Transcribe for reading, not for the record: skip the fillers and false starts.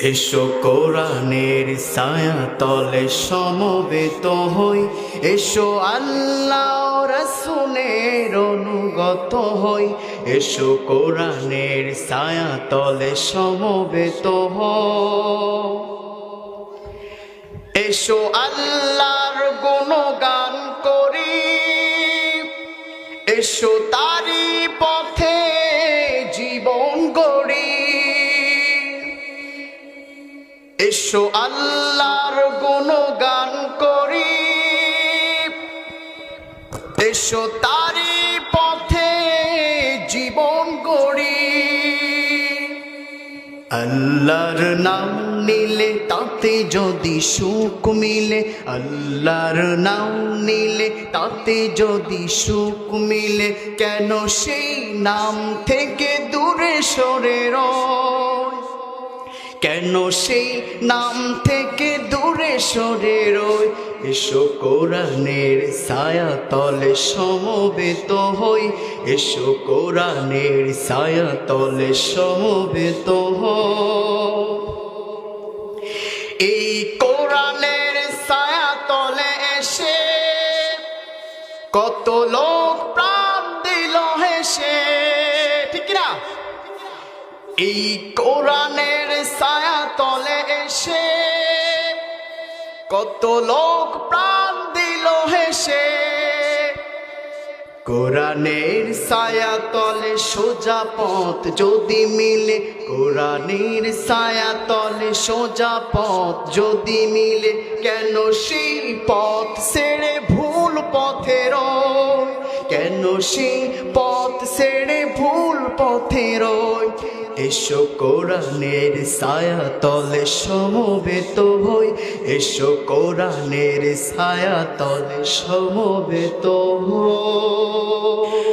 এসো কোরআনের ছায়া তলে সমবেত হই, এসো আল্লাহ রাসূলের অনুগত হই। এসো কোরআনের ছায়া তলে সমবেত হই, এসো আল্লাহর গুণগান করি, এসো তারি পথে জীবন গড়ি। এসো আল্লাহর গুণগান করি, এসো তারি পথে জীবন গড়ি। আল্লাহর নাম নিলে তাতে যদি সুখ মিলে, আল্লাহর নাম নিলে তাতে যদি সুখ মিলে, কেন সেই নাম থেকে দূরে সরে রয়? কেন সেই নাম থেকে দূরে সরে রই? এসো কোরআনের ছায়া তলে সমবেত হই, এসো কোরআনের ছায়া তলে সমবেত হই। এই কোরআনের ছায়া তলে এসে কত লোক প্রাণ দিল হেসে, ঠিক না? এই কোরআনের ছায়া তলে এসে কত লোক প্রাণ দিল হেসে। কোরআনের ছায়া তলে সোজা পথ যদি মিলে, কোরআনের ছায়া তলে সোজা পথ যদি মিলে, কেন সেই পথ ছেড়ে ভুল পথে রয়? কেন সেই পথ ছেড়ে ভুল পথে রয়? এসো কোরআনের ছায়া তলে সমবেত হই, এসো কোরআনের ছায়া তলে সমবেত হই।